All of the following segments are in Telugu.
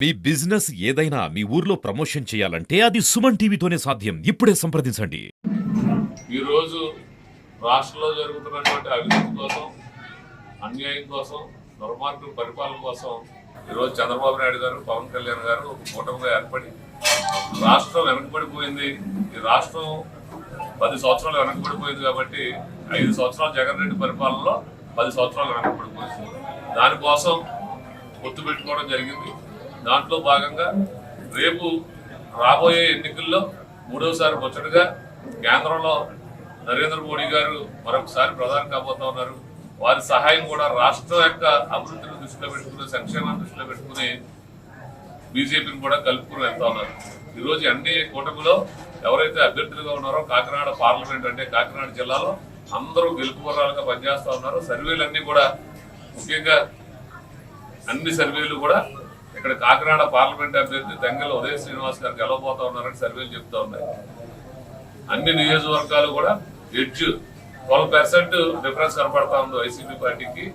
మీ బిజినెస్ ఏదైనా మీ ఊర్లో ప్రమోషన్ చేయాలంటే అది సుమన్ టీవీతోనే సాధ్యం. ఇప్పుడే సంప్రదించండి. ఈ రోజు రాష్ట్రంలో జరుగుతున్నటువంటి అవినీతి కోసం, అన్యాయం కోసం, దుర్మార్గ పరిపాలన కోసం ఈరోజు చంద్రబాబు నాయుడు గారు, పవన్ కళ్యాణ్ గారు ఒక కూటమిగా ఏర్పడి రాష్ట్రం వెనకబడిపోయింది. ఈ రాష్ట్రం 10 సంవత్సరాలు వెనకబడిపోయింది కాబట్టి 5 సంవత్సరాలు జగన్ రెడ్డి పరిపాలనలో 10 సంవత్సరాలు వెనకబడిపోయింది. దానికోసం పొత్తు పెట్టుకోవడం జరిగింది. దాంట్లో భాగంగా రేపు రాబోయే ఎన్నికల్లో మూడోసారి ముచ్చటగా కేంద్రంలో నరేంద్ర మోడీ గారు మరొకసారి ప్రధాని కాబోతా ఉన్నారు. వారి సహాయం కూడా రాష్ట్రం యొక్క అభివృద్ధిని దృష్టిలో పెట్టుకుని, సంక్షేమాన్ని దృష్టిలో పెట్టుకుని బీజేపీని కూడా కలుపుకుని వెళ్తా ఉన్నారు. ఈరోజు ఎన్డీఏ కూటమిలో ఎవరైతే అభ్యర్థులుగా ఉన్నారో కాకినాడ పార్లమెంట్ అంటే కాకినాడ జిల్లాలో అందరూ గెలుపుకోరాలుగా పనిచేస్తా ఉన్నారు. సర్వేలన్నీ కూడా, ముఖ్యంగా అన్ని సర్వేలు కూడా ఇక్కడ కాకినాడ పార్లమెంట్ అభ్యర్థి తంగెల ఉదయ శ్రీనివాస్ గారు గెలవబోతా ఉన్నారని సర్వేలు చెప్తా ఉన్నాయి. అన్ని నియోజకవర్గాలు కూడా ఎడ్జ్ 12% డిఫరెన్స్ కనపడతా ఉంది వైసీపీ పార్టీకి,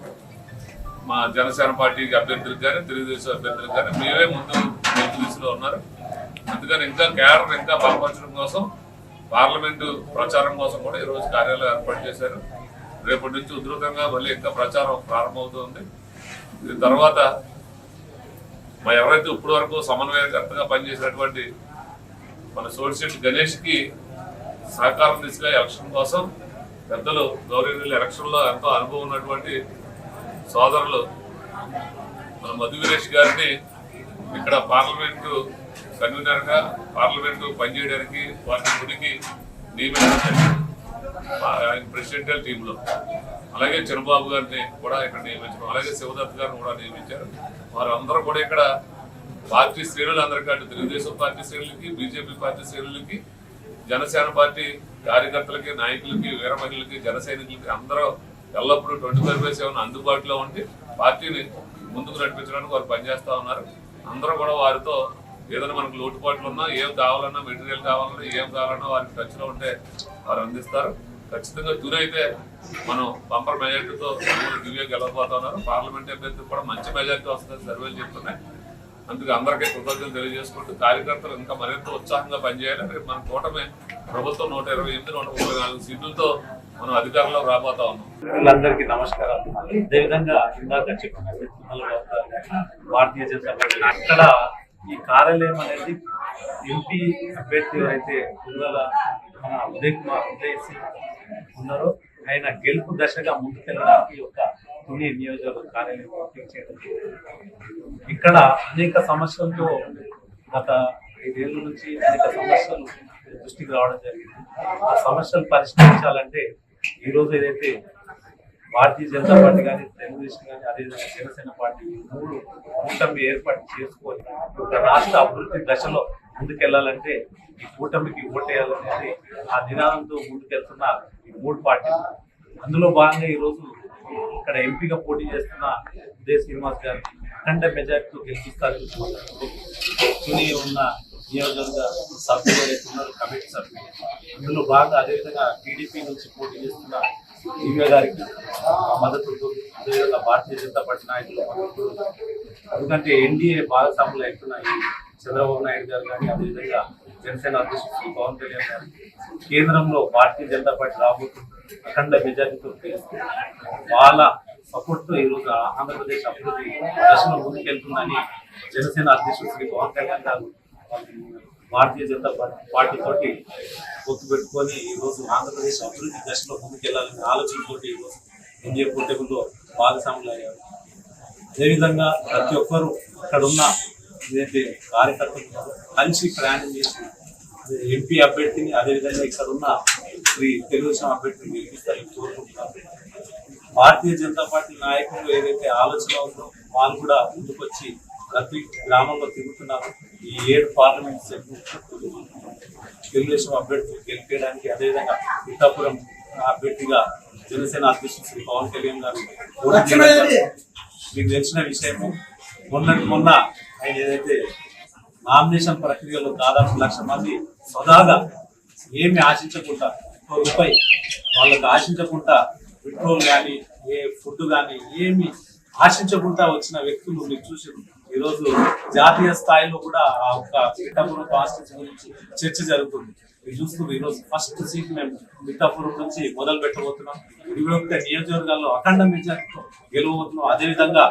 మా జనసేన పార్టీకి అభ్యర్థులకు కానీ, తెలుగుదేశం అభ్యర్థులకు కానీ మేమే ముందు దిశలో ఉన్నారు. అందుకని ఇంకా కేడర్ ఇంకా బలపరచడం కోసం, పార్లమెంటు ప్రచారం కోసం కూడా ఈరోజు కార్యాలయం ఏర్పాటు చేశారు. రేపటి నుంచి ఉధృతంగా మళ్ళీ ఇంకా ప్రచారం ప్రారంభమవుతుంది. దీని తర్వాత ఎవరైతే ఇప్పటి వరకు సమన్వయకర్తగా పనిచేసినటువంటి మన సోడిశెట్టి గణేష్ కి సహకారం దిశగా ఎలక్షన్ కోసం పెద్దలు గౌరవనీయులు ఎలక్షన్ లో ఎంతో అనుభవం ఉన్నటువంటి సోదరులు మన మధు వీరేష్ గారిని ఇక్కడ పార్లమెంటు కన్వీనర్ గా పార్లమెంటు పనిచేయడానికి వారి గుడికి నియమించారు ఆయన ప్రెసిడెంటియల్ టీంలో. అలాగే చంద్రబాబు గారిని కూడా ఇక్కడ నియమించారు. అలాగే శివదత్ గారిని కూడా నియమించారు. వారందరూ కూడా ఇక్కడ పార్టీ శ్రేణులందరికీ, అటు తెలుగుదేశం పార్టీ శ్రేణులకి, బీజేపీ పార్టీ శ్రేణులకి, జనసేన పార్టీ కార్యకర్తలకి, నాయకులకి, వీర మహిళలకి, జన సైనికులకి అందరూ ఎల్లప్పుడూ 24/7 అందుబాటులో ఉండి పార్టీని ముందుకు నడిపించడానికి వారు పనిచేస్తా ఉన్నారు. అందరూ కూడా వారితో ఏదైనా మనకు లోటుపాట్లు ఉన్నా, ఏం కావాలన్నా, మెటీరియల్ కావాలన్నా, ఏం కావాలన్నా వారికి టచ్లో ఉంటే వారు అందిస్తారు. ఖచ్చితంగా తురైతే మనం బంపర్ మెజార్టీతో దివ్య గెలవబోతా ఉన్నారు. పార్లమెంట్ అభ్యర్థి కూడా మంచి మెజార్టీ వస్తుందని సర్వేలు చెప్తున్నాయి. అందుకే అందరికీ కృతజ్ఞతలు తెలియజేసుకుంటూ కార్యకర్తలు ఇంకా మరింత ఉత్సాహంగా పనిచేయాలి. రేపు మన కూటమి ప్రభుత్వం 128, 134 సీట్లతో మనం అధికారంలో రాబోతా ఉన్నాం. వీళ్ళందరికీ నమస్కారాలు. అదేవిధంగా ఇందాక చెప్పిన భారతీయ జనతా పార్టీ అక్కడ ఈ కార్యాలయం అనేది ఎంపీ అభ్యర్థి ఎవరైతే మన ఉదయ్ కుమార్ ఉన్నారో ఆయన గెలుపు దశగా ముందుకెళ్ళడానికి ఒక తుని నియోజకవర్గ కార్యాలయం ఓపెన్ చేయడం. ఇక్కడ అనేక సమస్యలతో గత 5 ఏళ్ళ నుంచి అనేక సమస్యలు దృష్టికి రావడం జరిగింది. ఆ సమస్యలు పరిష్కరించాలంటే ఈరోజు ఏదైతే భారతీయ జనతా పార్టీ కానీ, తెలుగుదేశం కానీ, అదేవిధంగా జనసేన పార్టీ 3 కూటమి ఏర్పాటు చేసుకొని ఒక రాష్ట్ర అభివృద్ధి దశలో ముందుకెళ్లాలంటే ఈ కూటమికి ఓటేయాలనేది ఆ నినాదంతో ముందుకెళ్తున్న ఈ 3 పార్టీలు. అందులో భాగంగా ఈరోజు ఇక్కడ ఎంపీగా పోటీ చేస్తున్న ఉదయ శ్రీనివాస్ గారిని అఖండ మెజార్టీతో గెలిపిస్తారు. తుని ఉన్న నియోజకవర్గ సభ్యులు ఎవరైతే ఉన్నారు, కమిటీ సభ్యులు, అందులో భాగంగా అదేవిధంగా టీడీపీ నుంచి పోటీ చేస్తున్న దివ్య గారికి మద్దతు, అదేవిధంగా భారతీయ జనతా పార్టీ నాయకులు మద్దతు. ఎందుకంటే ఎన్డీఏ భాగస్వాములు అవుతున్న ఈ చంద్రబాబు నాయుడు గారు కానీ, అదేవిధంగా జనసేన అధ్యక్షుడు పవన్ కళ్యాణ్ గారు కేంద్రంలో భారతీయ జనతా పార్టీ రాబోతుంది అఖండ మెజార్టీతో వాళ్ళ సపోర్ట్ తో ఈరోజు ఆంధ్రప్రదేశ్ అభివృద్ధి దశలో ముందుకెళ్తుందని జనసేన అధ్యక్షుడు శ్రీ పవన్ కళ్యాణ్ గారు భారతీయ జనతా పార్టీ తోటి పొత్తు పెట్టుకొని ఈరోజు ఆంధ్రప్రదేశ్ అభివృద్ధి దశలో ముందుకెళ్లాలనే ఆలోచనతో ఈరోజు ఎన్డీఏ కూటమిలో భాగస్వాములు అయ్యారు. అదేవిధంగా ప్రతి ఒక్కరూ అక్కడున్న ఏదైతే కార్యకర్తలు కలిసి ప్రయాణం చేసి ఎంపీ అభ్యర్థిని, అదేవిధంగా ఇక్కడ ఉన్న శ్రీ తెలుగుదేశం అభ్యర్థిని గెలిపిస్తారని కోరుకుంటున్నారు. భారతీయ జనతా పార్టీ నాయకులు ఏదైతే ఆలోచన ఉందో వాళ్ళు కూడా ముందుకొచ్చి ప్రతి గ్రామంలో తిరుగుతున్నారు. ఈ 7 పార్లమెంట్ సభ్యులు తెలుగుదేశం అభ్యర్థులు గెలిపేయడానికి, అదేవిధంగా పిఠాపురం అభ్యర్థిగా జనసేన అధ్యక్షుడు శ్రీ పవన్ కళ్యాణ్ గారు మీకు తెలిసిన విషయము. మొన్న ఆయన ఏదైతే నామినేషన్ ప్రక్రియలో దాదాపు 1,00,000 మంది సదాగా ఏమి ఆశించకుండా, రూపాయి వాళ్ళకి ఆశించకుండా పెట్రోల్ కానీ, ఏ ఫుడ్ కానీ ఏమి ఆశించకుండా వచ్చిన వ్యక్తులు మీరు చూసి ఈరోజు జాతీయ స్థాయిలో కూడా ఆ ఒక్క పిఠాపురం కాన్స్టిట్యూన్సీ గురించి చర్చ జరుగుతుంది. మీరు చూస్తున్నారు ఈరోజు ఫస్ట్ సీట్ మేము పిఠాపురం నుంచి మొదలు పెట్టబోతున్నాం. 21 నియోజకవర్గాల్లో అఖండ మెజార్టీతో గెలవబోతున్నాం. అదేవిధంగా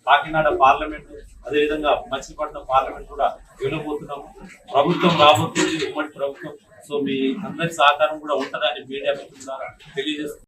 కాకినాడ పార్లమెంట్, అదేవిధంగా మచిలీపట్నం పార్లమెంట్ కూడా గెలవబోతున్నాము. ప్రభుత్వం రాబోతుంది, ఉమ్మడి ప్రభుత్వం. సో మీ అందరి సహకారం కూడా ఉంటుందని మీడియా ద్వారా తెలియజేస్తున్నాం.